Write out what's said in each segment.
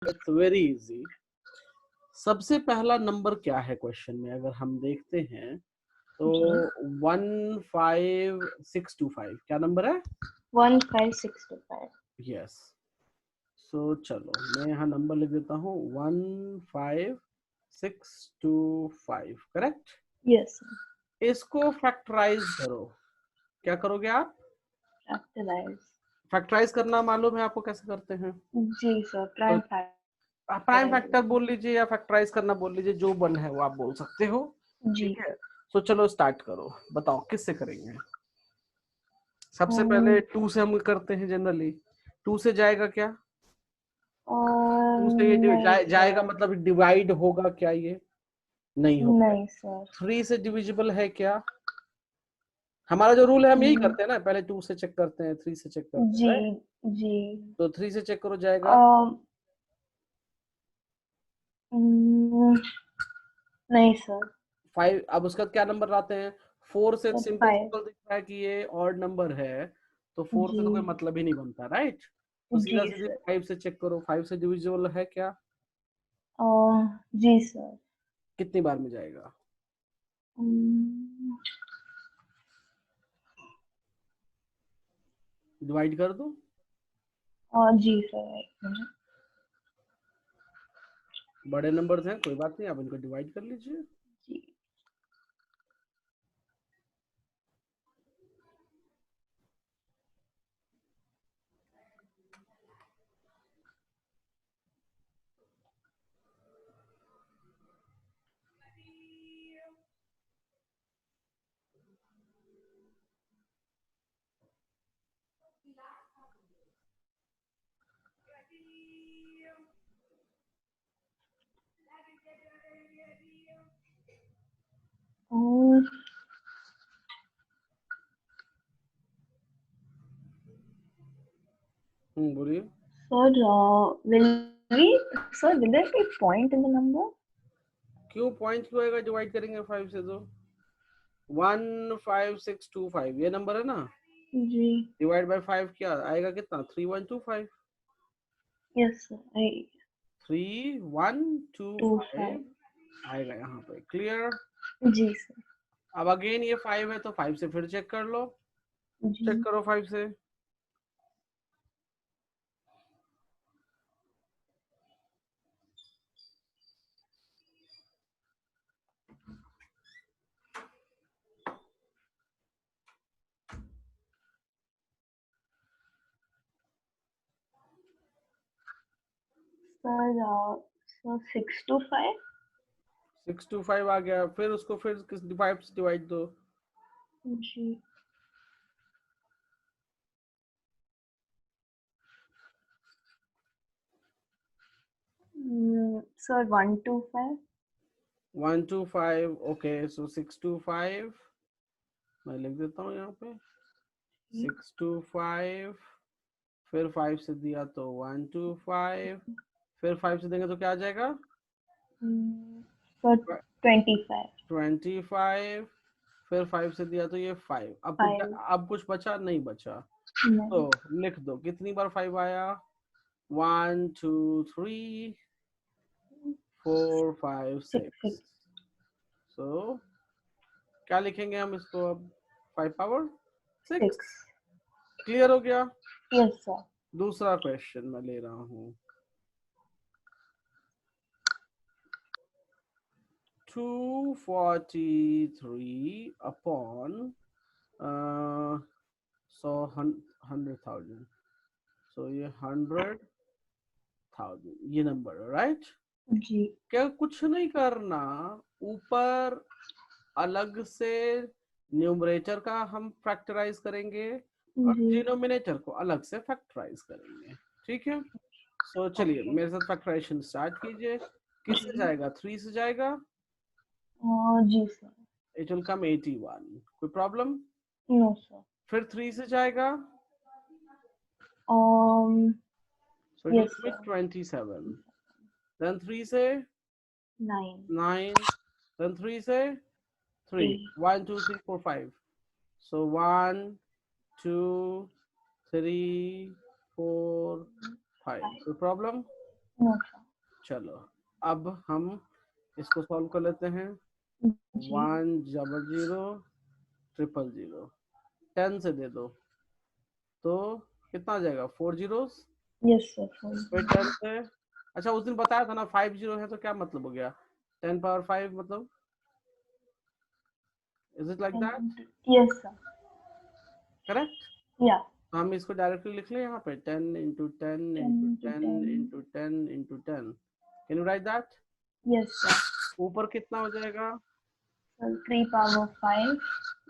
It's very easy. सबसे पहला number क्या है क्वेश्चन में, अगर हम देखते हैं तो 15625 क्या नंबर है? 15625। यस। सो चलो मैं यहाँ नंबर लिख देता हूँ 15625, करेक्ट। यस इसको फैक्टराइज करो। क्या करोगे आप? फैक्टराइज। फैक्टराइज करना मालूम है आपको कैसे करते हैं? जी सर, तो प्राइम प्राइम फैक्टर फैक्टराइजेशन। बोल लीजिए या फैक्टराइज करना बोल लीजिए, जो बन है वो आप बोल सकते हो। जी। ठीक है, तो चलो स्टार्ट करो, बताओ किससे करेंगे। सबसे पहले 2 से हम करते हैं जनरली। 2 से जाएगा क्या? 2 से ये नहीं जाएगा सर, मतलब डिवाइड होगा क्या? ये नहीं होगा। नहीं सर। 3 से डिविजिबल है क्या? हमारा जो रूल है हम यही हम्म, करते हैं ना, पहले 2 से चेक करते हैं 3 से चेक करते हैं, जी राइट? जी। तो 3 से चेक करो, जाएगा। हम्म, नहीं सर। 5। अब उसका क्या नंबर आते हैं? 4 से सिंपल 5। सिंपल दिख रहा है कि ये ऑड नंबर है, तो 4 से जी तो कोई मतलब ही नहीं बनता, राइट? तो जी सीधा सीधे सर। 5 से चेक करो, 5 से डिविजिबल है क्या? जी सर। कितनी बार में जाएगा? हम्म, डिवाइड कर दो। जी सर, एक मिनट। बड़े नंबर्स हैं, कोई बात नहीं, आप इनको डिवाइड कर लीजिए। जी बोलिए। Sir, will we sir, will there be point in the number? क्यों पॉइंट क्यों आएगा? डिवाइड करेंगे 5 से तो 15625 ये नंबर है ना, जी। डिवाइड बाय 5 क्या आएगा? कितना? 3125। Yes sir, 3125 25। आएगा यहाँ पे, क्लियर? जी सर। अब अगेन ये 5 है तो 5 से फिर चेक कर लो। जी। चेक करो 5 से। सर 625। 625 आ गया, फिर उसको फिर किस 5 से डिवाइड दो। जी। सर 125। 125, ओके। सो 625 मैं लिख देता हूँ यहाँ पे, 625 फिर 5 से दिया तो 125, फिर 5 से देंगे तो क्या आ जाएगा? सर 25। 25, फिर 5 से दिया तो ये 5। अब कुछ 5। अब कुछ बचा? नहीं बचा। तो नहीं। लिख दो कितनी बार 5 आया। 1 2 3 4 5 6। 6। सो क्या लिखेंगे हम इसको अब? 5 पावर 6। 6। क्लियर हो गया? Yes sir. दूसरा क्वेश्चन मैं ले रहा हूँ। 243 अपॉन 100,000। सो ये 100,000 ये नंबर है, राइट? जी क्या कुछ नहीं करना, ऊपर अलग से न्यूमरेटर का हम फैक्टराइज करेंगे और जी। डिनोमिनेटर को अलग से फैक्टराइज करेंगे, ठीक है? सो चलिए ओके। मेरे साथ फैक्टराइजेशन स्टार्ट कीजिए। किससे जी। जाएगा? 3 से जाएगा। जी सर। इट विल कम 81, कोई प्रॉब्लम? No sir. फिर 3 से जाएगा, so it will yes come sir. 27। Then 3 से 9। 9, देन 3 से 3, 3। 1 2 3 4 5। So 1 2 3 4 5, कोई प्रॉब्लम? No sir. चलो अब हम इसको सॉल्व कर लेते हैं। जी 100 000 10 से दे दो तो कितना आ जाएगा 4 zeros। Yes sir. फिर 10 से, अच्छा उस दिन बताया था ना 5 0 है तो क्या मतलब हो गया 10 पावर 5 मतलब, is it like that yes sir. Correct. या तो हम इसको डायरेक्टली लिख लें यहाँ पे 10 into 10 into 10 to 10 10। Into 10 into 10। Can you right that. Yes sir. ऊपर कितना हो जाएगा 3 पावर 5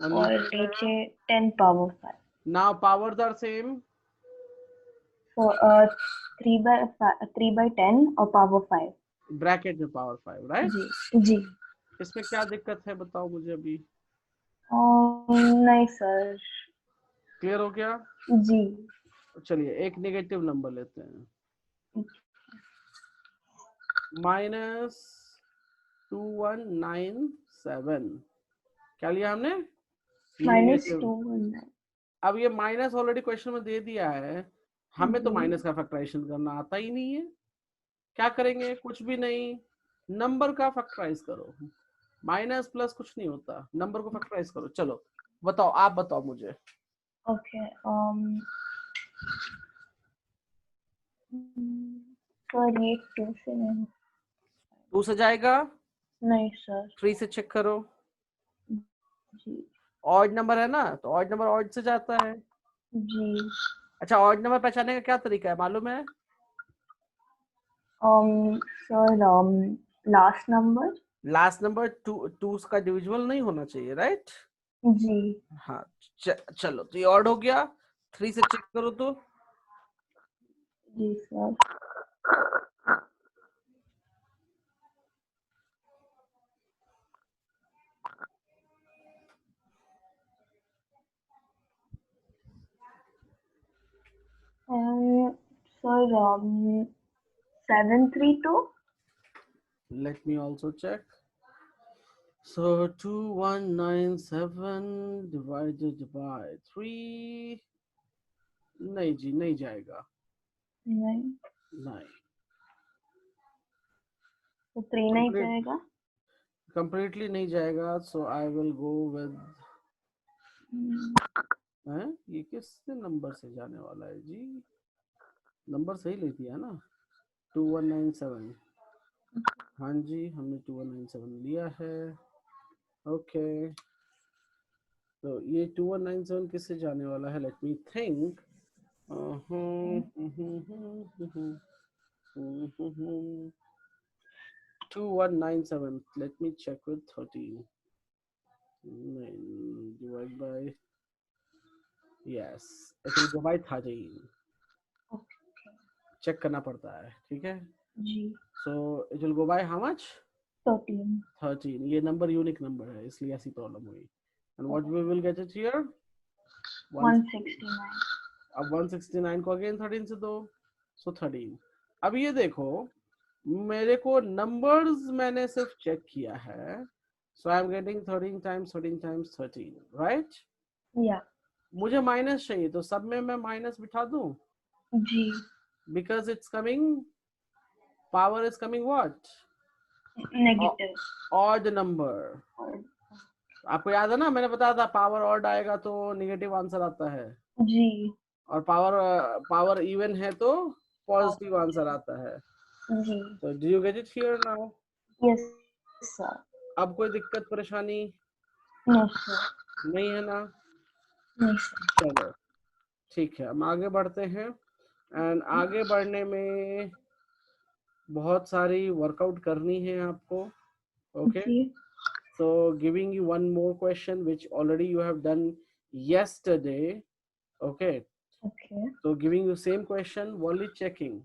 और और नीचे क्या है। नीचे 10 power 5। Now powers are same. So 3 by 10 और पावर 5। ब्रैकेट में पावर 5 राइट। जी जी। इसमें क्या दिक्कत है बताओ मुझे अभी। नहीं सर। क्लियर हो गया। जी। चलिए एक नेगेटिव नंबर लेते हैं -2197। क्या लिया हमने नेगेटिव। -219। अब ये माइनस ऑलरेडी क्वेश्चन में दे दिया है, हमें तो जी माइनस का फैक्टराइजेशन करना आता ही नहीं है। क्या करेंगे कुछ भी नहीं, नंबर का फैक्टराइज करो। माइनस प्लस कुछ नहीं होता, नंबर को फैक्टराइज करो। चलो बताओ, आप बताओ मुझे। ओके। सर ये 2 से नहीं। 2 से जाएगा, नहीं सर। 3 से चेक करो। जी ऑड नंबर है ना, तो ऑड नंबर ऑड से जाता है। जी। अच्छा ऑड नंबर पहचानने का क्या तरीका है मालूम है। Sir last number. Last number two का डिविजिबल नहीं होना चाहिए राइट। जी हाँ चलो तो ये ऑड हो गया। 3 से चेक करो तो जी sir. Sir 732। let me also check. So 2197 divided by 3, नहीं जी नहीं जाएगा। नहीं नहीं तो 3 नहीं जाएगा। कंप्लीटली नहीं जाएगा। सो आई विल गो विद, ये किस नंबर से जाने वाला है जी। नंबर सही ले दिया ना 2197। हाँ जी हमने 2197 लिया है। ओके तो ये 2197 किससे जाने वाला है, let me think. 2197, let me check with 13. 9 divide by, yes it will go by 13। Check करना पड़ता है ठीक है। जी so it will go by how much 13। 13। ये नंबर यूनिक नंबर है इसलिए ऐसी प्रॉब्लम हुई। and what we will get it here 169। अब 169 को अगेन 13 से दो, सो 13। अब ये देखो मेरे को नंबर्स मैंने सिर्फ चेक किया है, so I am getting 13 times 13 times 13 right. या मुझे माइनस चाहिए तो सब में मैं माइनस बिठा दूं जी because it's coming, power is coming what negative. Odd number. आपको याद है ना मैंने बताया था पावर ऑड आएगा तो नेगेटिव आंसर आता है, जी और पावर इवन है तो पॉजिटिव आंसर आता है। जी। तो do you get it here now. Yes sir. अब कोई दिक्कत परेशानी नो सर। नहीं है ना। नहीं सर। चलो ठीक है हम आगे बढ़ते हैं। एंड आगे बढ़ने में बहुत सारी वर्कआउट करनी है आपको। ओके जी so giving you one more question which already you have done yesterday। okay okay so giving you same question, only checking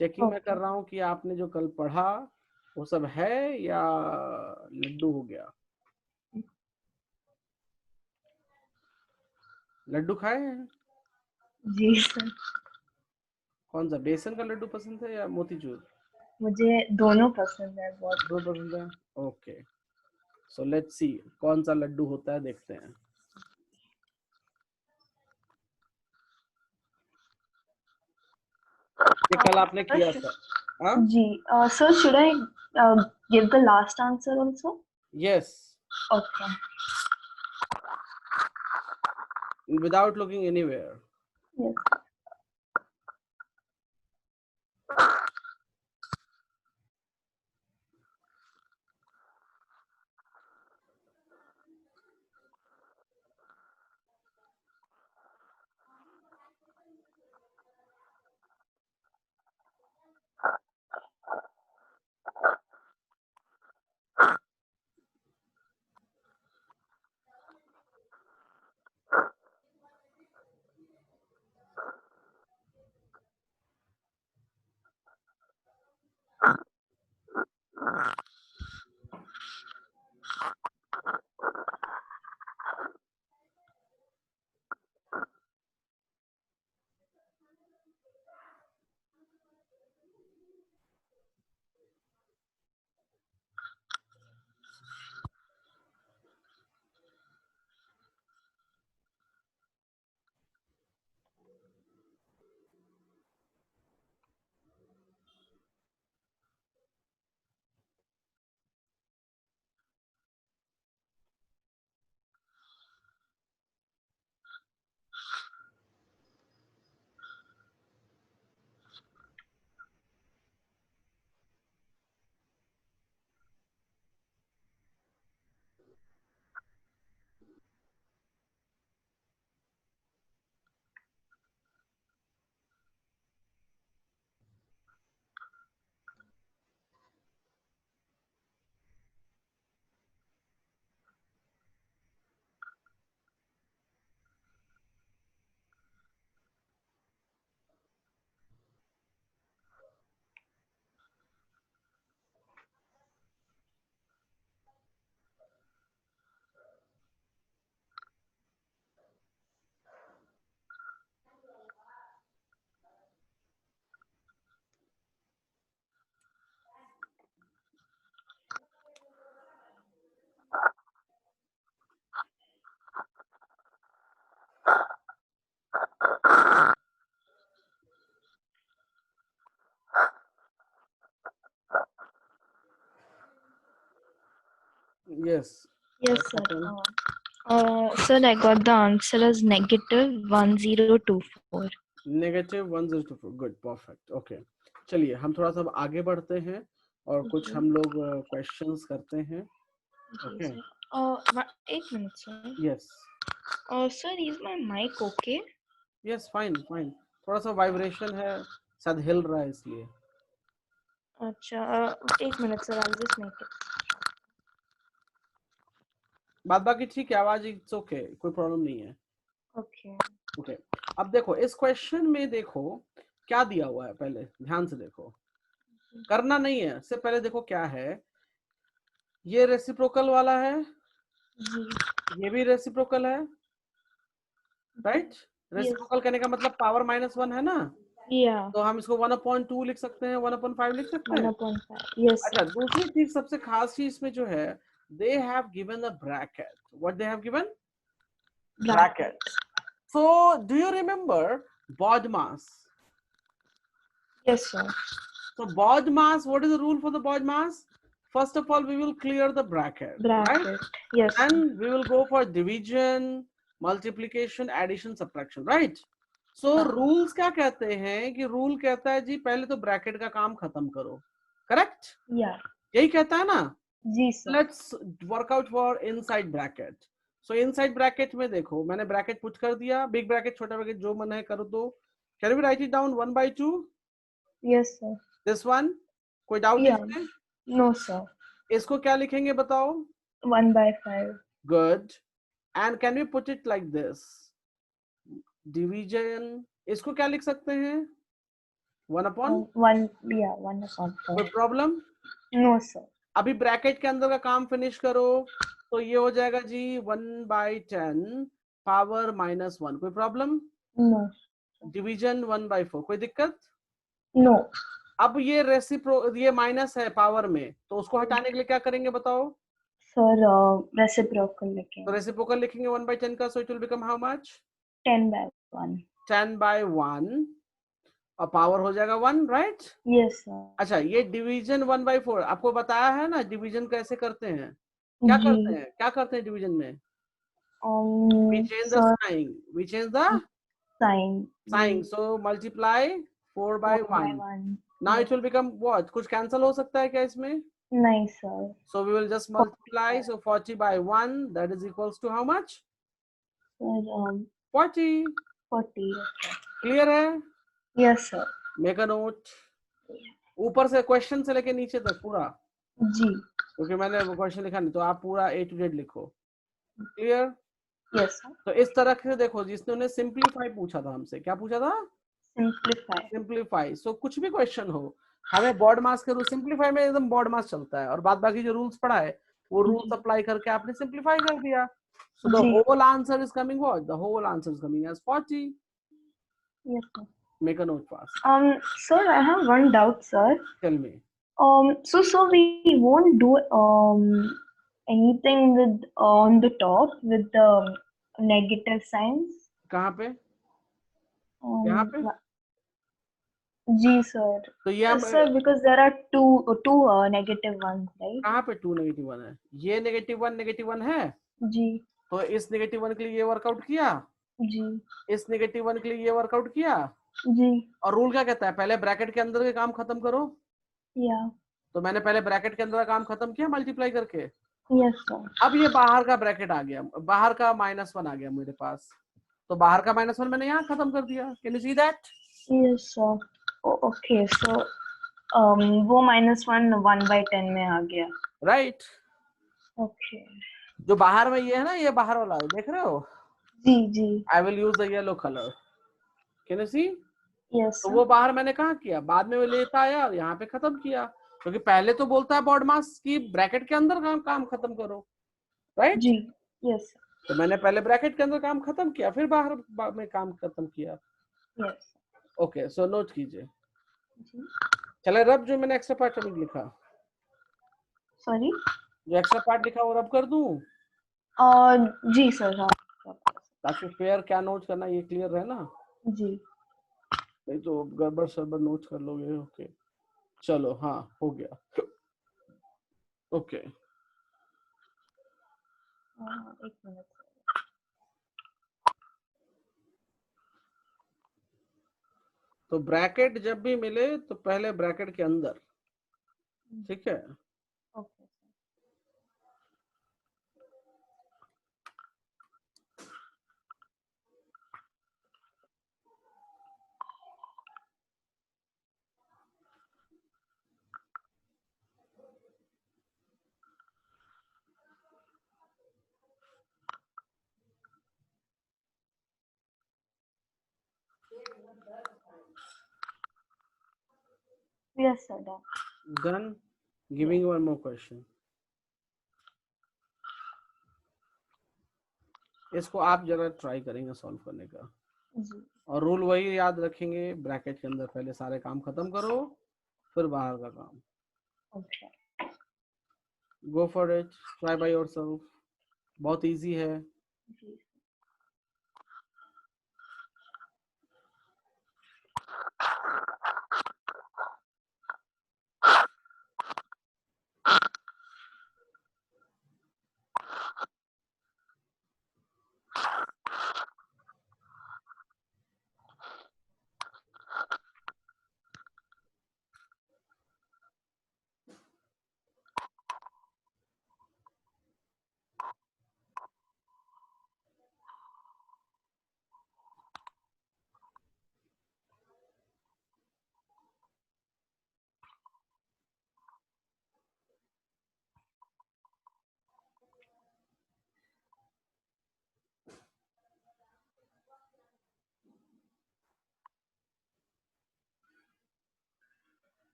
मैं कर ओके। रहा हूँ कि आपने जो कल पढ़ा वो सब है या लड्डू हो गया। लड्डू खाए हैं। जी सर। कौन सा बेसन का लड्डू पसंद है या मोतीचूर। मुझे दोनों पसंद है बहुत। दो पसंद है। ओके सो लेट्स सी कौन सा लड्डू होता है देखते हैं। ये कल आपने किया था, G. Sir, should I give the last answer also? Yes, Okay. without looking anywhere. Yes. Yes. Yes, What sir. happened? Sir, I got the answer as -1024. -1024. Good, perfect, okay. चलिए हम थोड़ा सा अब आगे बढ़ते हैं और कुछ हम लोग क्वेश्चंस करते हैं। ओके, एक minute sir. Yes sir, is my mic okay? Yes, fine fine. थोड़ा सा वाइब्रेशन है, शायद हिल रहा है इसलिए। अच्छा, एक minute sir, I just make it. बात बाकी ठीक है, आवाज इट्स ओके, कोई प्रॉब्लम नहीं है। ओके। ओके, अब देखो इस क्वेश्चन में देखो क्या दिया हुआ है, पहले ध्यान से देखो, करना नहीं है, इससे पहले देखो क्या है। ये रेसिप्रोकल वाला है, ये भी रेसिप्रोकल है, राइट? रेसिप्रोकल कहने का मतलब पावर -1 है ना, या तो हम इसको 1/2 लिख सकते हैं, 1/5 लिख सकते हैं। 1/5। यस अच्छा, सर। दूसरी चीज सबसे खास चीज इसमें जो है, they have given a bracket. What they have given? Bracket. So do you remember BODMAS? Yes sir। So BODMAS, what is the rule for the BODMAS? First of all, we will clear the bracket, right? Bracket। Yes sir। Then we will go for division, multiplication, addition, subtraction, right? So rules क्या कहते हैं कि rule कहता है जी पहले तो bracket का काम खत्म करो, करेक्ट? या यही कहता है ना? जी sir. Let's work out for inside bracket. So inside bracket में देखो मैंने ब्रैकेट पुट कर दिया, बिग ब्रैकेट छोटा ब्रैकेट जो मन है करो। दो, can we write it down 1/2? Yes sir. This one, कोई डाउट या इसमें? No sir. इसको क्या लिखेंगे बताओ? 1/5। Good, and can we put it like this, division, इसको क्या लिख सकते हैं? 1/4। 1/4। कोई प्रॉब्लम? No sir. अभी ब्रैकेट के अंदर का काम फिनिश करो, तो ये हो जाएगा जी 1/10 पावर -1। कोई प्रॉब्लम? नो। डिवीजन 1/4, कोई दिक्कत? नो। अब ये ये माइनस है पावर में, तो उसको हटाने के लिए क्या करेंगे बताओ? सर, रेसिप्रोकल तो लिखेंगे। रेसिप्रोकल लिखेंगे 1/10 का, सो it will become how much? 10/1। 10/1। और पावर हो जाएगा 1, राइट? Yes, sir. अच्छा, ये डिवीजन 1/4 आपको बताया है ना, डिवीजन कैसे करते हैं, क्या करते हैं, क्या करते हैं डिवीजन में? We change the Sir, sign. We change the sign. sign. So multiply 4 by 4 by 1. 1. Now Yes. it will become what? कुछ cancel हो सकता है क्या इसमें? Nice, sir. So we will just multiply. So 40 by 1, that is equals to how much? Sir, 40. 40. Okay. Clear है? Yes, sir. Make a note. ऊपर से question से लेके नीचे तक पूरा, जी. क्योंकि मैंने वो क्वेश्चन लिखा नहीं, तो आप पूरा A to Z लिखो. क्लियर? Yes, sir. तो इस तरह से देखो, जिसने सिंप्लीफाई पूछा था हमसे, क्या पूछा था? Simplify. सिंप्लीफाई. सो कुछ भी क्वेश्चन हो, हमें बॉड मास के रूल, सिंप्लीफाई में एकदम बॉड मास चलता है, और बाद बाकी जो रूल्स पढ़ा है वो रूल्स अप्लाई करके आपने सिंप्लीफाई कर दिया. So the whole answer is coming what? The whole answer is coming as 40. Yes, sir. Make a note fast. Sir, I have one doubt, sir. Tell me. So we won't do anything with on the top with the negative signs. कहाँ पे? यहाँ पे? जी sir. तो ये हम Sir, because there are two negative ones, right? कहाँ पे 2 -1 है? ये -1 है. जी. तो इस -1 के लिए ये वर्कआउट किया, जी. इस -1 के लिए ये वर्कआउट किया. जी. और रूल क्या कहता है? पहले ब्रैकेट के अंदर के काम खत्म करो. या. तो मैंने पहले ब्रैकेट के अंदर का काम खत्म किया मल्टीप्लाई करके. Yes sir. अब ये बाहर का ब्रैकेट आ गया, बाहर का -1 आ गया मेरे पास, तो बाहर का -1 मैंने यहाँ खत्म कर दिया. Can you see that? Yes sir. Okay, so वो -1 1/10 में आ गया. राइट. ओके. जो बाहर में ये है ना, ये बाहर वाला है, देख रहे हो? जी जी. I will use the yellow colour. Can you see? Yes. तो वो बाहर मैंने कहाँ किया, बाद में वो लेता आया और यहाँ पे खत्म किया, क्योंकि पहले तो बोलता है बॉड मास की ब्रैकेट के अंदर काम खत्म करो, राइट? जी. यस. तो मैंने पहले ब्रैकेट के अंदर काम खत्म किया, फिर बाहर में काम खत्म किया. यस. ओके, सो नोट कीजिए. जी. चले रब, जो मैंने एक्स्ट्रा पार्ट अभी लिखा, सॉरी, जो एक्स्ट्रा पार्ट लिखा वो रब कर दूं? जी सर. हाँ, ताकि फेयर क्या नोट करना ये क्लियर रहे ना. जी. नहीं तो गड़बड़ शड़बड़ नोट कर लोगे. ओके, चलो, हाँ हो गया. ओके, एक मिनट. तो ब्रैकेट जब भी मिले तो पहले ब्रैकेट के अंदर, ठीक है? Okay. Yes sir. Done. Giving you one more question. इसको आप जरा ट्राई करेंगे सॉल्व करने का, जी. और रूल वही याद रखेंगे, ब्रैकेट के अंदर पहले सारे काम खत्म करो, फिर बाहर का काम. Okay. Go for it, try by yourself. बहुत इजी है. जी.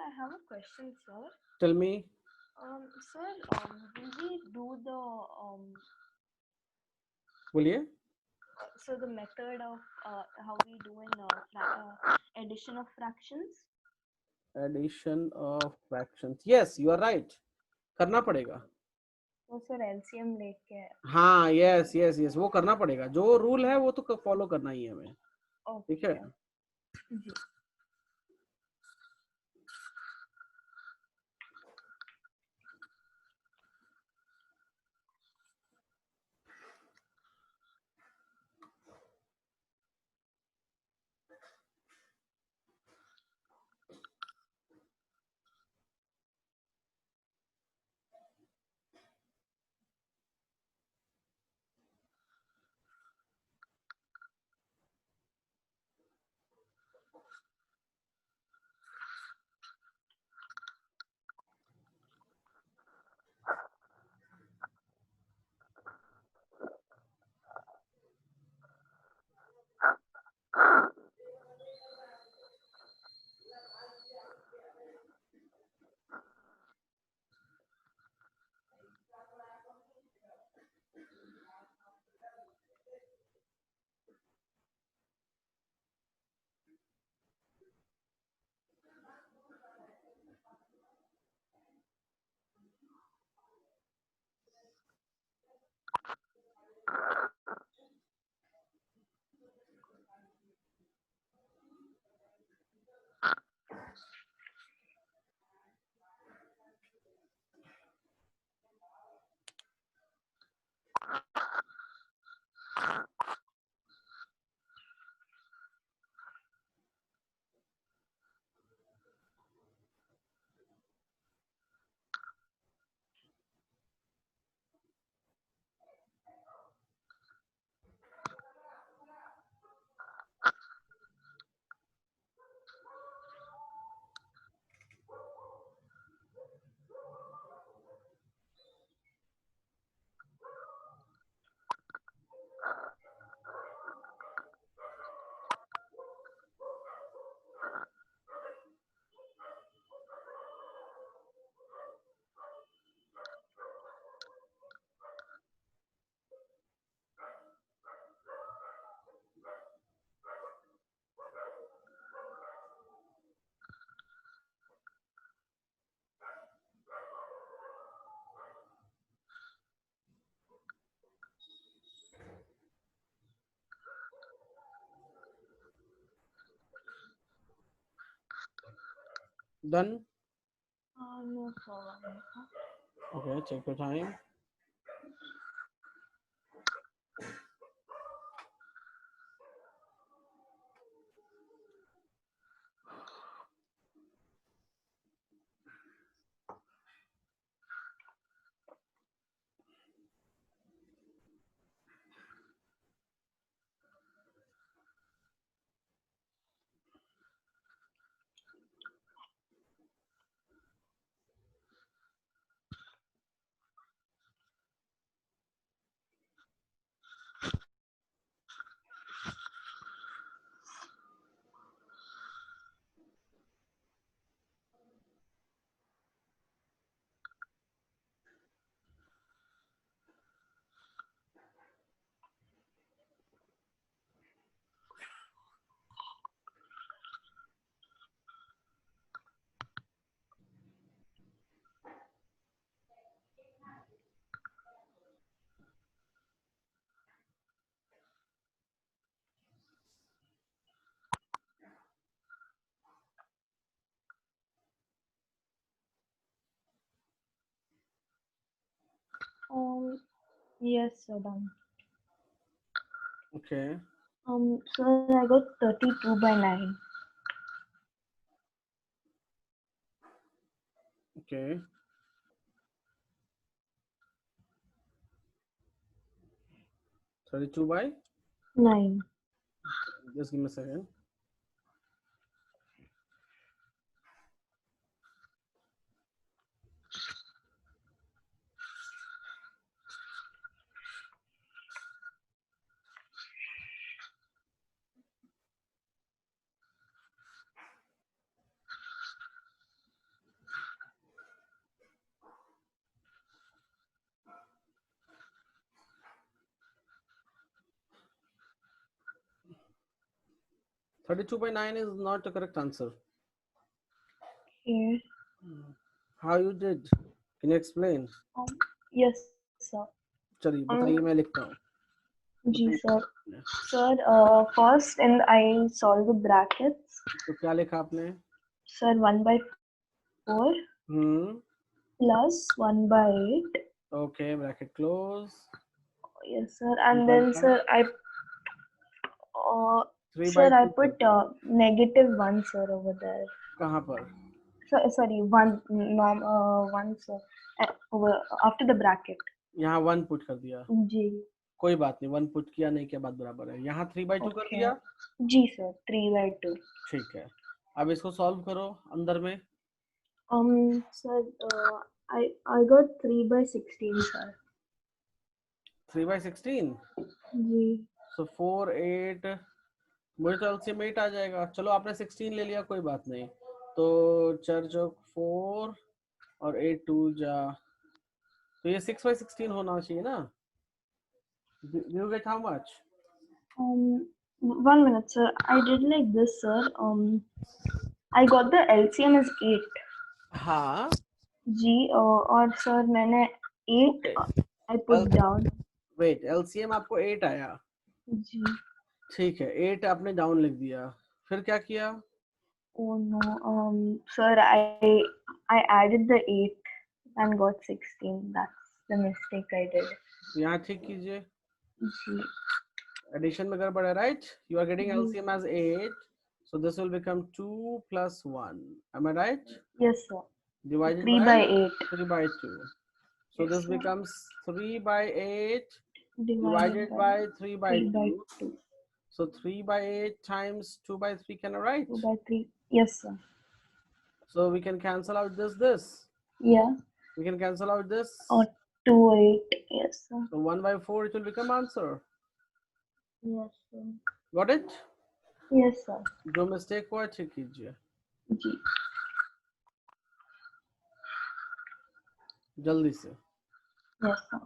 I have a question, sir. Tell me. Sir, will we do the बोलिए. so the method of how we do in addition of fractions? Addition of fractions. Yes, you are right. करना पड़ेगा. तो sir LCM लेके. हाँ, yes yes yes, वो करना पड़ेगा. जो रूल है वो तो फॉलो करना ही है हमें. ठीक है. जी. Done. No problem. Okay, check your time. Yes, sir, done. Okay. So I got 32 by 9. Okay. $32 by 9. Just give me a second. 32/9 is not the correct answer. Okay. How you did? Can you explain? Yes, sir. चलिए बताइए, मैं लिखता हूँ. जी बताइए sir. आपने. Sir, first and I solve the brackets. तो क्या लिखा आपने? Sir, 1/4 plus 1/8. Okay, bracket close. Yes, sir. And then, Divided by sir, I 3 by sir, I 2 कर put दिया. -1, sir, over there. कहाँ पर? So, sorry, one, sir. Over after the bracket. यहाँ 1 put कर दिया. जी. कोई बात नहीं, 1 पुट किया नहीं, क्या बात बराबर है. यहाँ 3/2 कर Okay. दिया. जी sir, 3/2. ठीक है. अब इसको सॉल्व करो अंदर में. Sir, I got 3/16, sir. 3/16. Ji. So 4 8, मुझे तो एलसीएम 8 आ जाएगा. चलो आपने 16 ले लिया, कोई बात नहीं. तो 4 चौक 4 और 8 2 जा, तो ये 6/16 होना चाहिए ना. You get how much? 1 minute, sir. I did like this, sir. I got the LCM as 8. हाँ. जी. और sir, मैंने 8 I put down. Wait, LCM आपको 8 आया. जी. ठीक है, 8 आपने डाउन लिख दिया. फिर क्या किया? Oh no. Sir, I added the 8 and got 16. That's the mistake I did. यहाँ ठीक कीजिए. जी. एडिशन में गड़बड़ है, राइट? यू आर गेटिंग जी. LCM as 8, so this will become 2 plus 1. Am I right? Yes, sir. Divided 3/8. 3/2. So Yes, this sir. becomes 3/8 Divided divided by 3/2. 3/2. So 3/8 times 2/3, can I write? 2/3. Yes, sir. So we can cancel out this. Yeah. We can cancel out this. Or 2/8. Yes, sir. So 1/4 it will become answer. Yes, sir. Got it? Yes, sir. जो mistake हुआ ठीक कीजिए जी. जल्दी से. Yes, sir.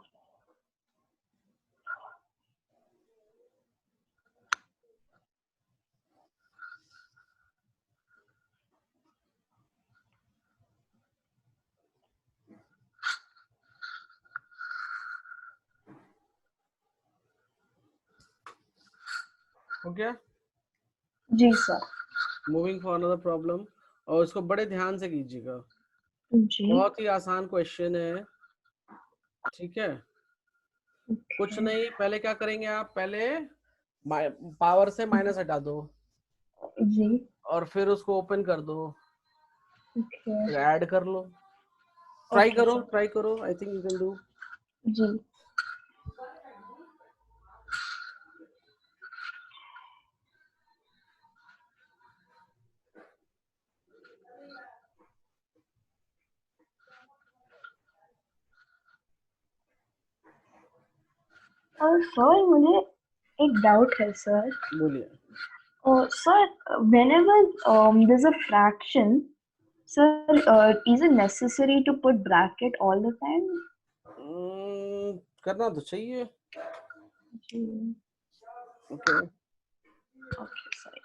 हो गया? जी sir. Moving for another problem. और इसको बड़े ध्यान से कीजिएगा. जी. बहुत ही आसान क्वेश्चन है. ठीक है. कुछ नहीं, पहले क्या करेंगे आप? पहले पावर से माइनस हटा दो जी. और फिर उसको ओपन कर दो, Okay. फिर ऐड कर लो. ट्राई Okay, करो, sir. ट्राई करो. I think you can do. जी. और सर मुझे एक डाउट है सर. बोलिए. Sir, whenever there's a fraction, sir, is it necessary to put bracket all the time? करना तो चाहिए. जी. Okay. Okay, sorry.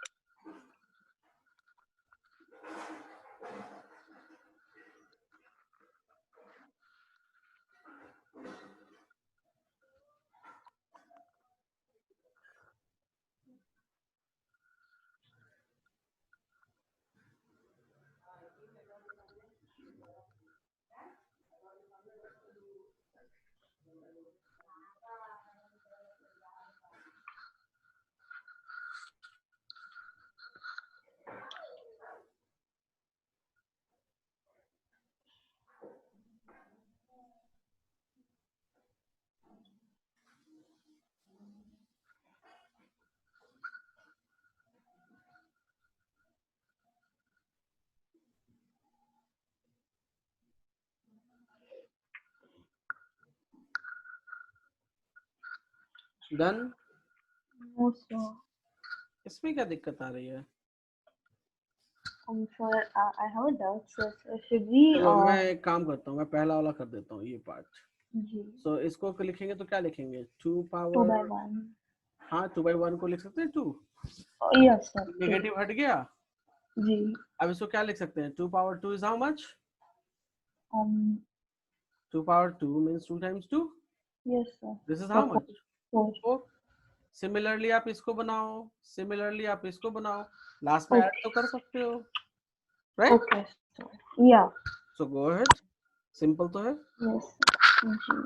Done. No, sir. इसमें क्या दिक्कत आ रही है? Sir, I have a doubt, sir. Should we? चलो मैं एक काम करता हूँ, मैं पहला वाला कर देता हूँ ये पार्ट. जी. सो इसको लिखेंगे तो क्या लिखेंगे? 2 2 by power 1. हाँ 2/1 को लिख सकते हैं 2, Yes, sir. नेगेटिव हट गया, जी. अब इसको क्या लिख सकते हैं, 2 power 2 is how much? 2 power 2 means 2 times 2. Yes, sir. This is how much? 4. 4. Similarly आप इसको बनाओ, सिमिलरली आप इसको बनाओ, लास्ट में ऐड तो कर सकते हो, राइट? Okay, sir. Yeah. सो गो अहेड, सिंपल तो है। Yes. Ji.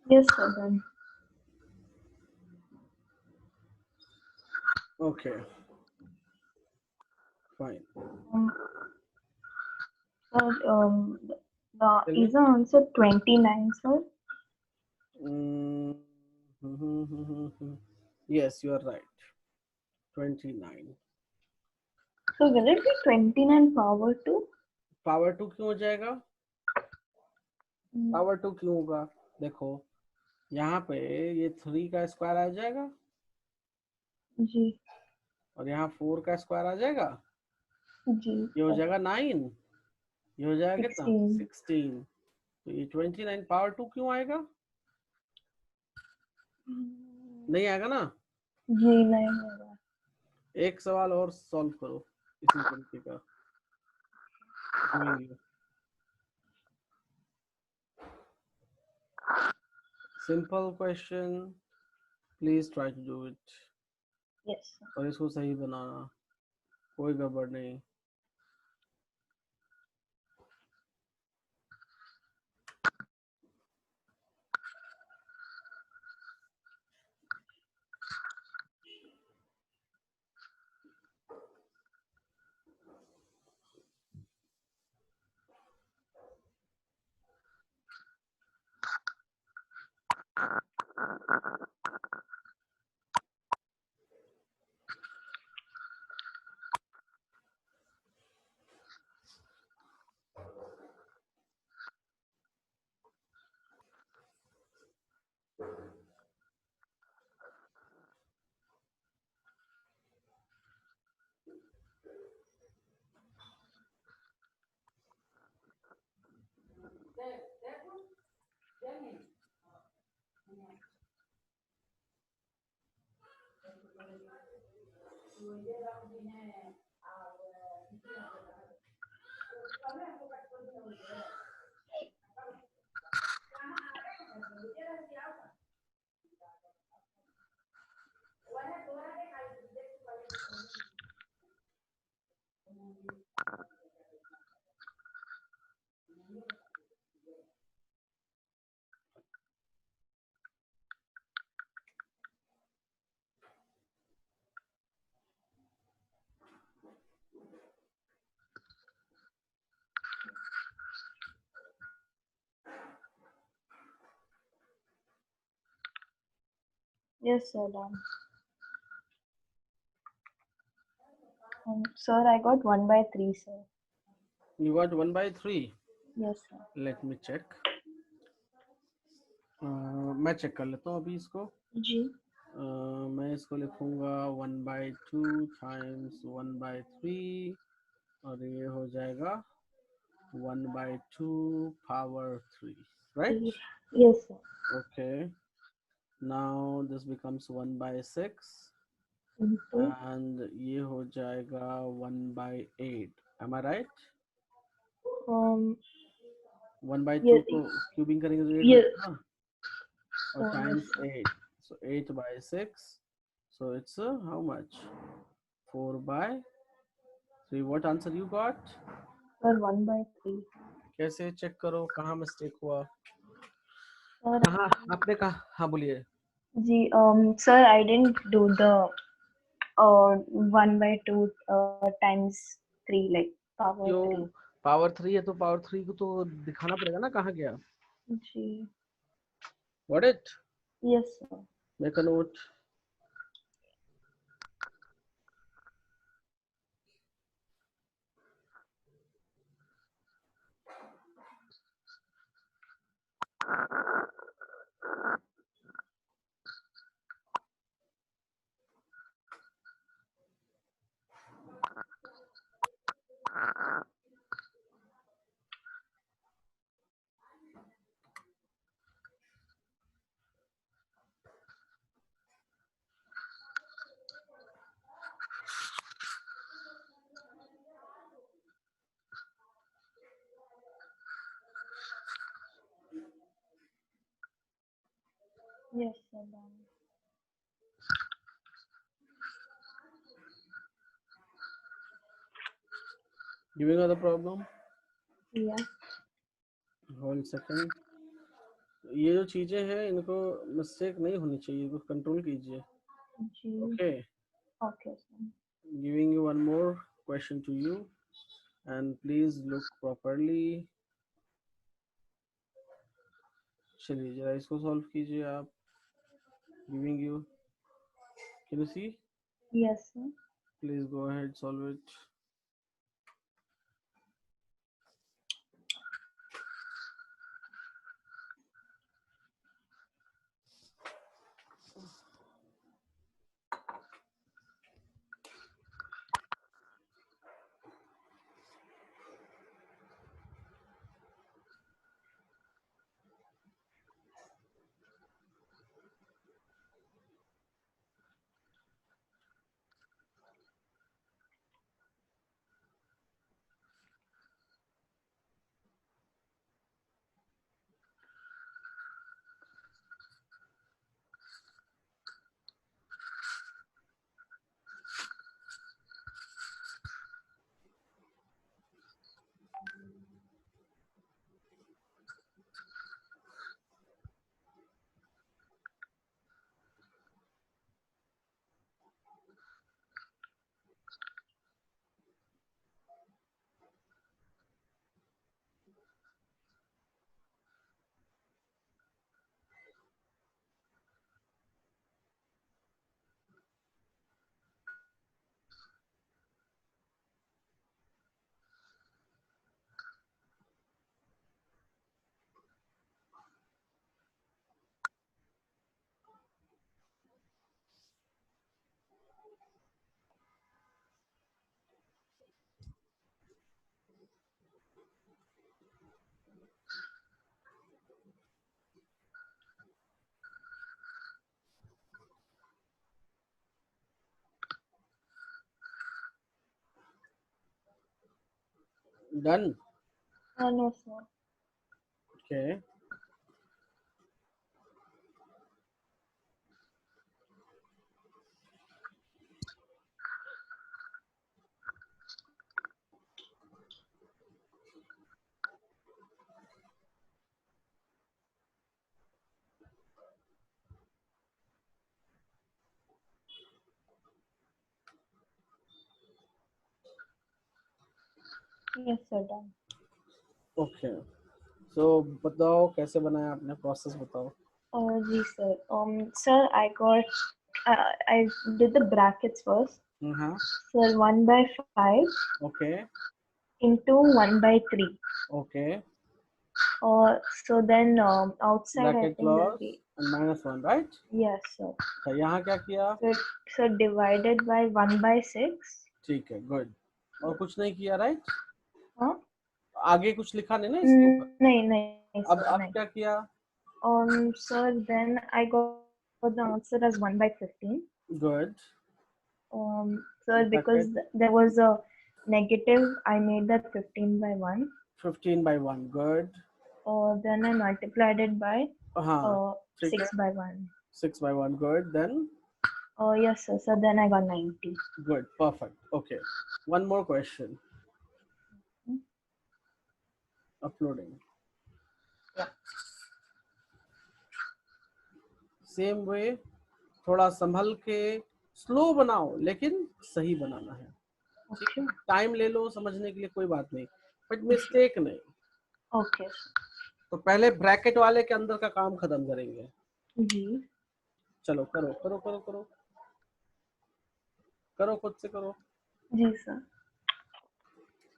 Yes, sir. Done. Okay fine, Sir, Tell me. is the answer 29, sir? Yes, you are right, 29. So will it be 29 power 2? Power 2 क्यों हो जाएगा, power 2 क्यों होगा, देखो यहाँ पे ये 3 का स्क्वायर आ जाएगा जी. और यहाँ 4 का स्क्वायर आ जाएगा, जी. ये हो जाएगा 9, ये हो जाएगा कितना 16. 16, तो ये 29 पावर 2 क्यों आएगा, नहीं आएगा ना। जी नहीं होगा. एक सवाल और सॉल्व करो इसी तरीके का, simple question, please try to do it, Yes, sir. और इसको सही बनाना, कोई गड़बड़ नहीं। Yes, sir. Done. Sir, I got 1/3, sir. You got 1/3. Yes, sir. Let me check, मैं चेक कर लेता हूँ अभी इसको। जी. मैं इसको लिखूंगा 1/2 टाइम्स 1/3 और ये हो जाएगा 1/2 power 3, right? Yes, sir. Okay, now this becomes 1/6 Into and ये हो जाएगा 1/8, एम आई राइट? 1/2 yes, को क्यूबिंग करेंगे तो 8 yes. बचेगा और times 8, so 8/6, so it's how much, 4/3. What answer you got? Sir, 1/3. कैसे चेक करो कहाँ मिस्टेक हुआ, Sir, कहाँ आपने कहा, हाँ बोलिए। जी, sir, I didn't do the 1/2 times 3, like power 3. क्यों पावर 3 है तो पावर 3 को तो दिखाना पड़ेगा ना कहाँ गया. जी. Got it? Yes, sir. Make a note. Yes, sir. Done. Giving her the problem. Yeah. Hold second. ये जो चीजें हैं इनको मिस्टेक नहीं होनी चाहिए, इनको कंट्रोल कीजिए. जी. Okay. Okay, sir. Giving you one more question to you, and please look properly. चलिए जरा इसको सॉल्व कीजिए आप. Giving you. Can you see? Yes, sir. Please go ahead, solve it. Done. No, sir. Okay. Yes, sir. Done. Okay. So बताओ कैसे बनाया आपने, process बताओ. जी sir. Sir, I did the brackets first. हाँ. Sir, 1/5 Okay. into 1/3. Okay. So then outside I Bracket think there'll clause be, and -1, right? yes, sir. तो यहाँ क्या किया? So divided by 1/6. ठीक है, गुड. और कुछ नहीं किया, राइट? हाँ? आगे कुछ लिखा नहीं ना इसके ऊपर? नहीं अब sir, नहीं. क्या किया? Sir, then I got the answer as 1/15. Good. Sir, because there was a negative, I made that 15/1. 15/1. Good. Then I multiplied it by हाँ. 6/1. 6/1. Good. Then. Yes, sir. So then I got 90. Good. Perfect. Okay. One more question. Uploading. Yeah. Same way. थोड़ा संभल के slow बनाओ लेकिन सही बनाना है। Okay. Time ले लो समझने के लिए, कोई बात नहीं, बट मिस्टेक नहीं। Okay. तो पहले ब्रैकेट वाले के अंदर का काम खत्म करेंगे। जी। चलो करो करो करो करो करो, खुद से करो। जी सर।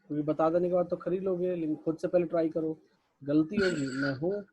क्योंकि बता देने के बाद तो खरीद लोगे, लेकिन खुद से पहले ट्राई करो। गलती होगी, मैं हूँ।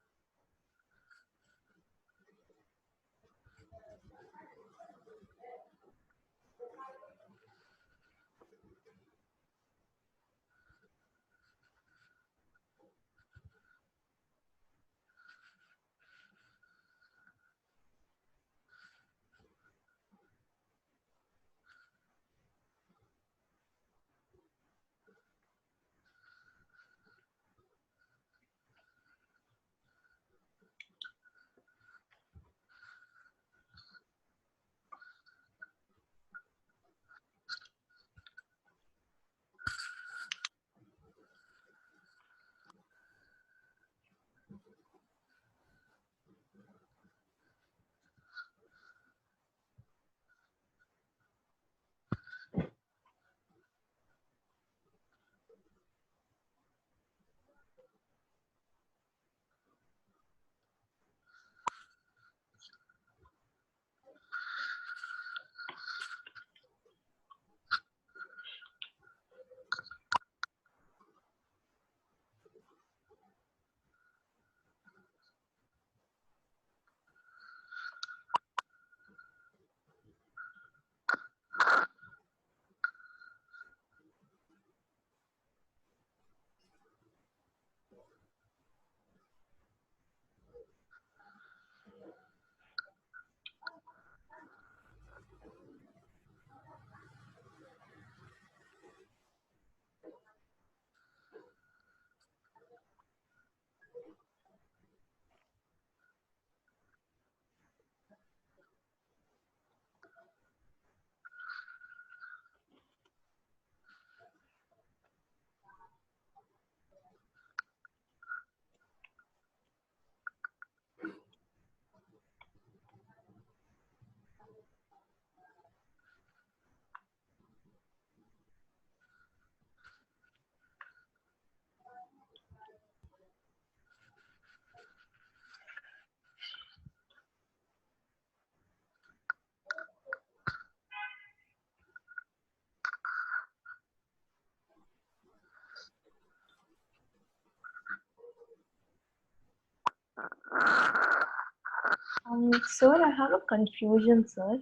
Sir, I have a confusion, sir.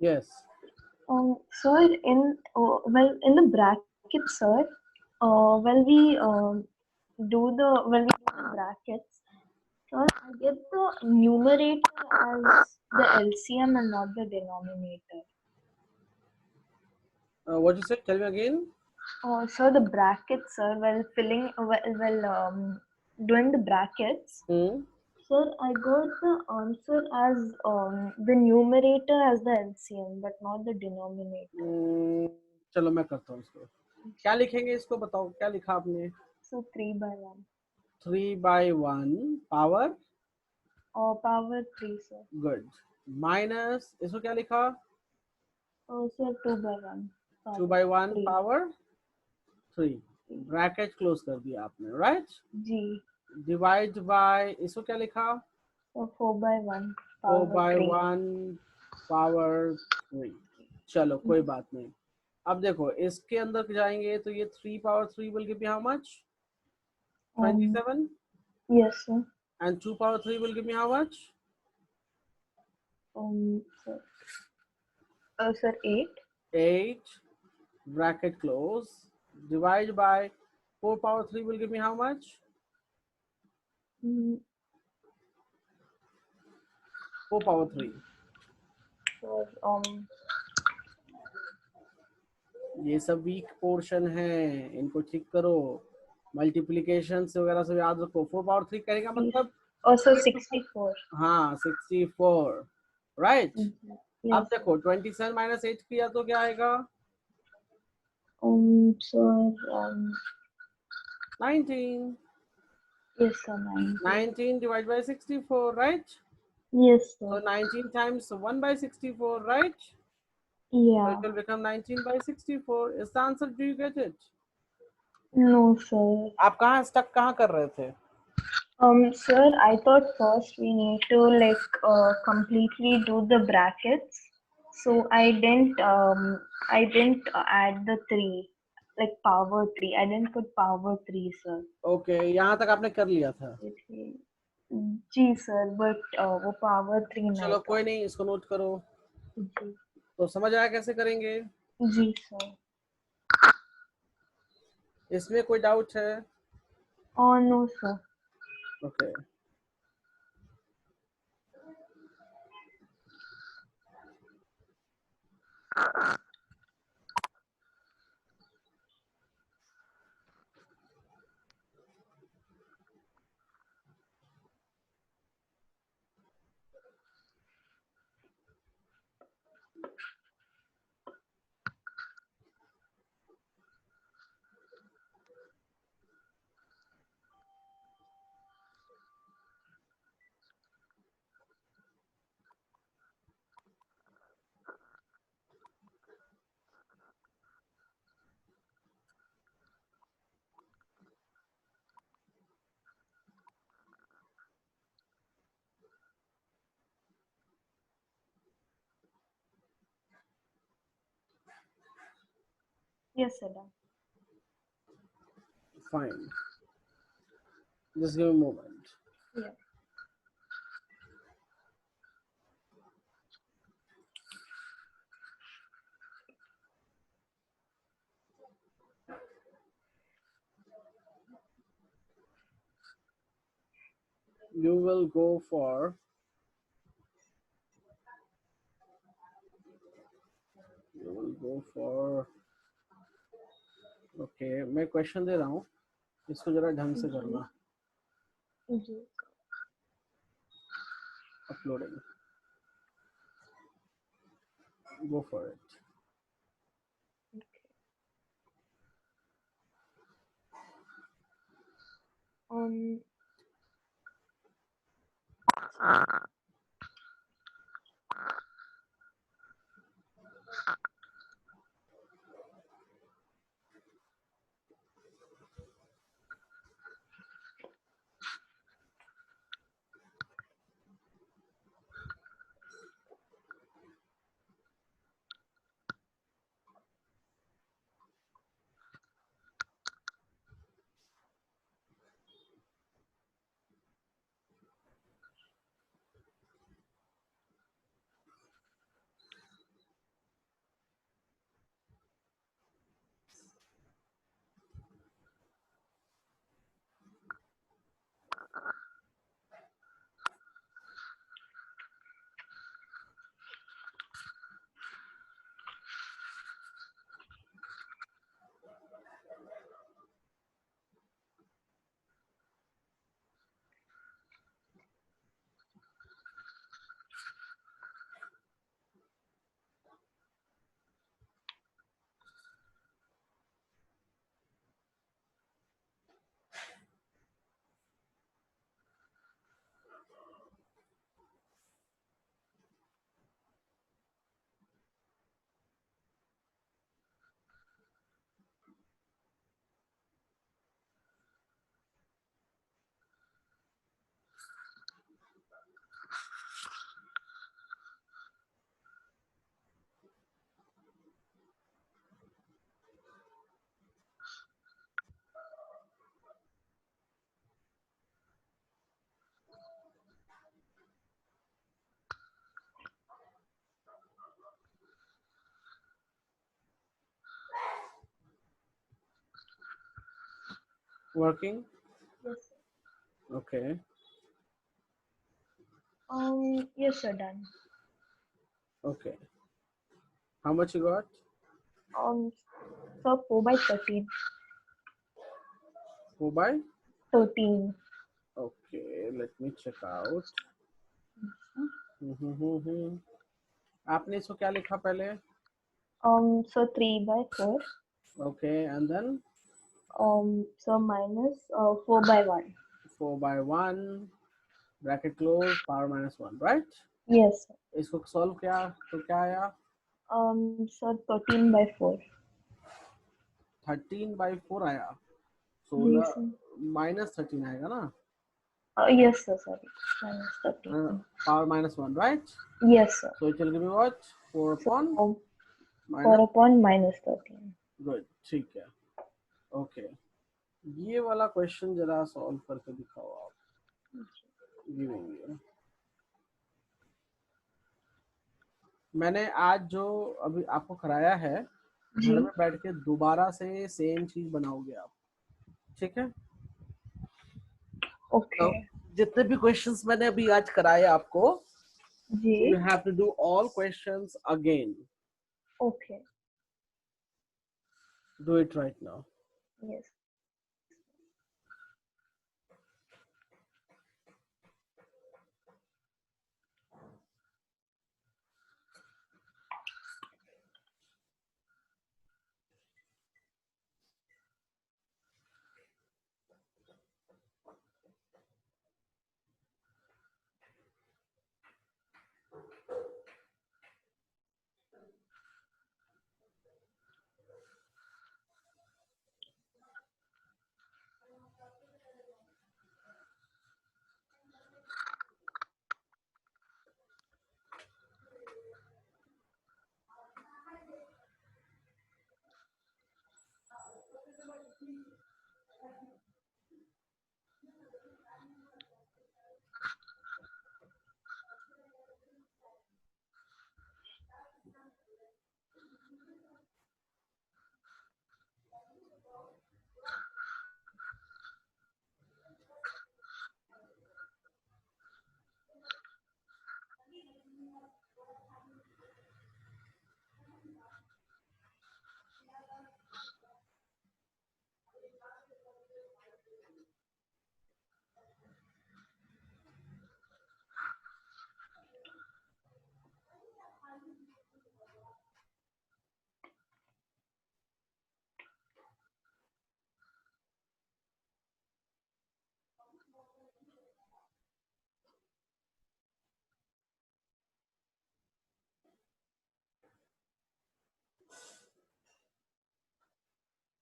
Yes. Sir, in the bracket, sir, when we do the brackets, sir, I get the numerator as the LCM and not the denominator. What you said, tell me again. Sir, the brackets, sir, doing the brackets, sir, I got the answer as the numerator as the LCM, but not the denominator. चलो मैं करता हूँ इसको। क्या लिखेंगे इसको, बताओ क्या लिखा आपने। So 3/1. 3/1 power Power 3, sir. Good, minus इसको क्या लिखा। Sir, 2/1. 2/1 3. पावर 3, ब्रैकेट क्लोज कर दिया आपने, राइट। G. डिवाइड बाय इसको क्या लिखा। So 4/1. 4/1 पावर 3। चलो कोई बात नहीं। अब देखो इसके अंदर जाएंगे तो ये 3/3 will give me how much, 27, Yes, sir. and 2/3 will give me how much, Sir. Sir, 8. 8, bracket close, divide by 4/3 will give me how much, 4/3। Sir, ये सब वीक पोर्शन है, इनको ठीक करो। मल्टीप्लीकेशन वगैरह सब याद रखो। 4/3 करेगा मतलब sir, 64. हाँ 64, राइट। Yes, अब देखो 27 - 8 किया तो क्या आएगा, sir, 19। yes, sir, 19 divided by 64, right? Yes, So sir. 19 times 1/64, right? Yeah. So it will become 19 by 64. Is the answer? Do you get it? No, sir. आप कहाँ stuck कहाँ कर रहे थे? Sir, I thought first we need to completely do the brackets. So I didn't add the 3, like power 3. I didn't put power 3, sir. Okay, यहाँ तक आपने कर लिया था. जी सर, बट वो पावर 3 नहीं चलो था. कोई नहीं, इसको नोट करो. जी. तो समझ आया कैसे करेंगे? जी सर. इसमें कोई डाउट है? No sir. Okay. Yes, sir. Done. Fine. Just give me a moment. Yeah. You will go for okay. मैं क्वेश्चन दे रहा हूँ, इसको जरा ढंग से करना. जी. Uploading. Go for it. Um. Working? Yes. Sir. Okay. Yes, sir. Done. Okay. How much you got? So 4 by 13. 4 by 13. Okay, let me check out. आपने इसको क्या लिखा पहले? So 3 by 4. Okay, and then So minus 4 by 1. 4 by 1 bracket close power minus 1, right? Yes. इसको solve किया तो क्या आया? Sir, 13/4. 13/4 आया, जी 16 sir. -13 आएगा ना, Yes sir, sorry. -13. power -1, right? Yes sir. So it will give me what? 4 So upon 4 minus. upon -13. Good, ठीक है, ओके। ये वाला क्वेश्चन जरा सॉल्व करके दिखाओ आप। गिविंग यू, मैंने आज जो अभी आपको कराया है, घर में बैठ के दोबारा से सेम चीज बनाओगे आप, ठीक है? Okay. तो जितने भी क्वेश्चंस मैंने अभी आज कराए आपको, जी. You have to do all questions again. Okay. Do it right now. Yes.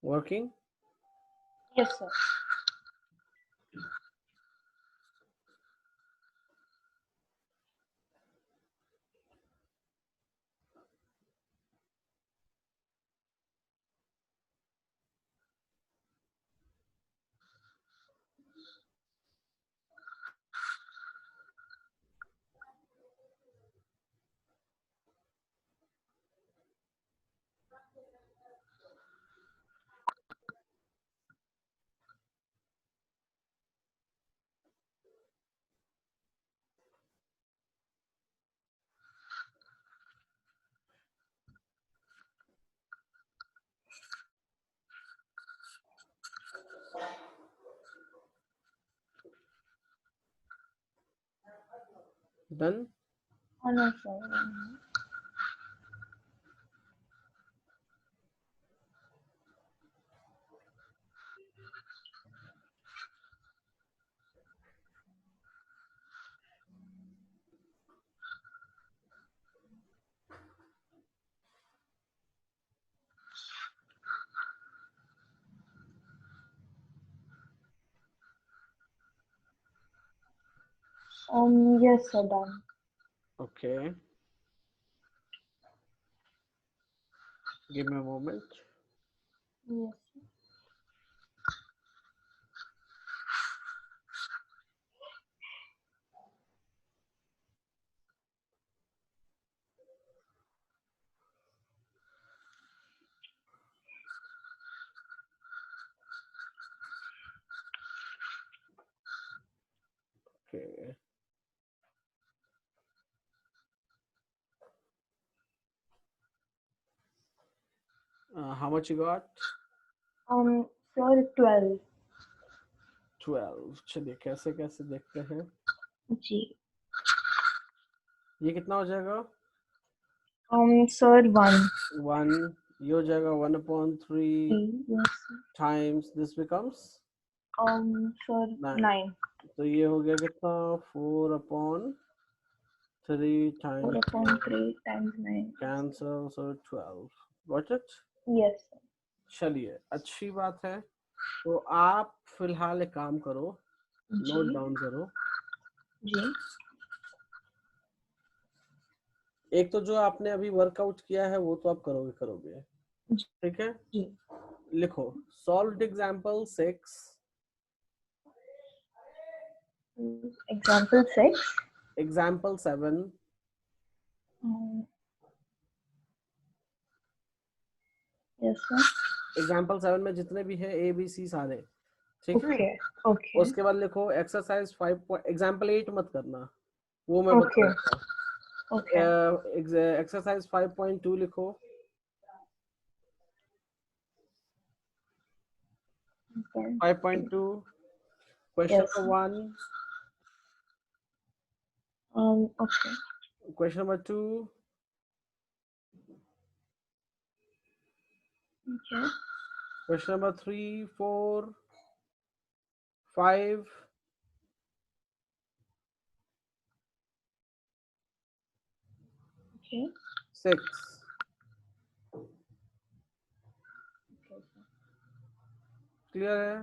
Working? Yes sir. Done? Oh no sir. Yes sir, done. Okay, give me a moment. Yes sir. Okay, how much you got? Sir, 12. 12। चलिए कैसे कैसे देखते हैं। जी. ये कितना हो जाएगा? Sir, 1. 1, ये हो जाएगा 1/3 Yes sir. Times this becomes Sir, 9। 9. तो ये हो गया कितना? 4/3 3 times 4/3 times 9. cancel, so 12. Got it? Yes, sir. चलिए, अच्छी बात है। तो आप फिलहाल एक काम करो, नोट जी डाउन करो। जी एक तो जो आपने अभी वर्कआउट किया है वो तो आप करोगे, ठीक है? जी लिखो solved example 6, example 6. Example 7, Yes, sir. Example 7 में जितने भी है ए बी सी सारे, ठीक है? Okay, okay, उसके बाद लिखो एक्सरसाइज 5, एग्जाम्पल 8 मत करना, वो मैं okay, बताऊंगा। okay. एक्सरसाइज 5.2 लिखो, 5.2 question Yes. Number 1, Okay. Question number 2, Okay. Question number 3, 4, 5, Okay. 6। Clear है?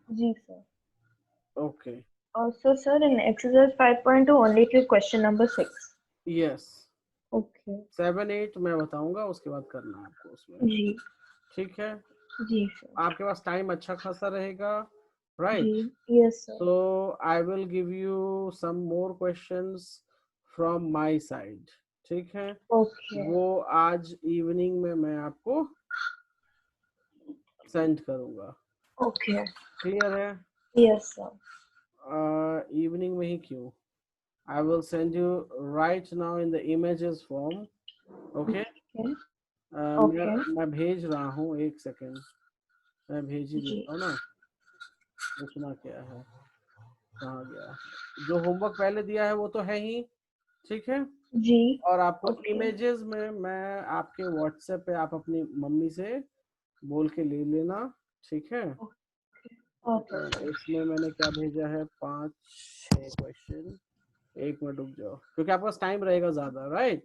जी sir. Okay, Also, sir, in exercise 5.2, only till question number 6. Yes. Okay. 7, 8 मैं बताऊंगा, उसके बाद करना है आपको उसमें, जी ठीक है? जी sir. आपके पास टाइम अच्छा खासा रहेगा, right? Ji yes sir. So I will give you some more questions from my side, ठीक है? Okay. वो आज इवनिंग में मैं आपको सेंड करूंगा, Okay. क्लियर है? Yes sir. इवनिंग में ही क्यों, I will send you right now in the images form, okay? Okay. मैं Okay. मैं भेज रहा हूँ, एक सेकेंड, मैं भेज ही जी देता हूँ ना। रुकना क्या है, कहाँ गया? जो होमवर्क पहले दिया है वो तो है ही, ठीक है? जी. और आपको Okay. इमेजेस में मैं आपके व्हाट्सएप पे आप अपनी मम्मी से बोल के ले लेना, ठीक है? Okay sir. इसमें मैंने क्या भेजा है, 5-6 क्वेश्चन। एक मिनट रुक जाओ, क्योंकि आपके पास टाइम रहेगा ज्यादा, राइट?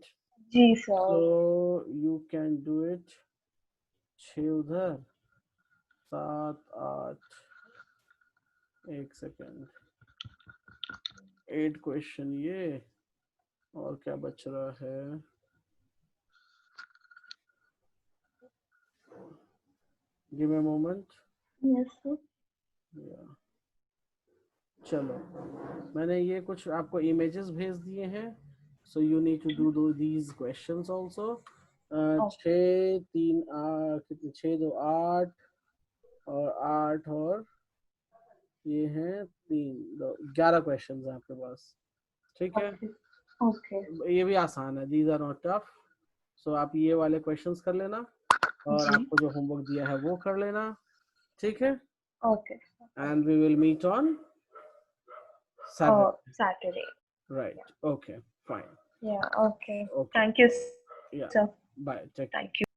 जी sir. So you can do it. 6 उधर, 7, 8, एक सेकेंड, 8 क्वेश्चन ये, और क्या बच रहा है? Give me a moment. Yes sir. चलो, मैंने ये कुछ आपको इमेजेस भेज दिए हैं, so you need to do these questions also. 6, 3, कितने, 6, 2, 8, और 8 और ये हैं 3, 2, 11 क्वेश्चंस हैं आपके पास, ठीक है? Okay. ये भी आसान है, दीज आर नॉट टफ। सो आप ये वाले क्वेश्चंस कर लेना, और जी. आपको जो होमवर्क दिया है वो कर लेना, ठीक है? Okay. And we will meet on Saturday, Saturday. right? Okay, fine. Yeah. Okay. Okay, Thank you, yeah, sir. bye, take care. Thank you.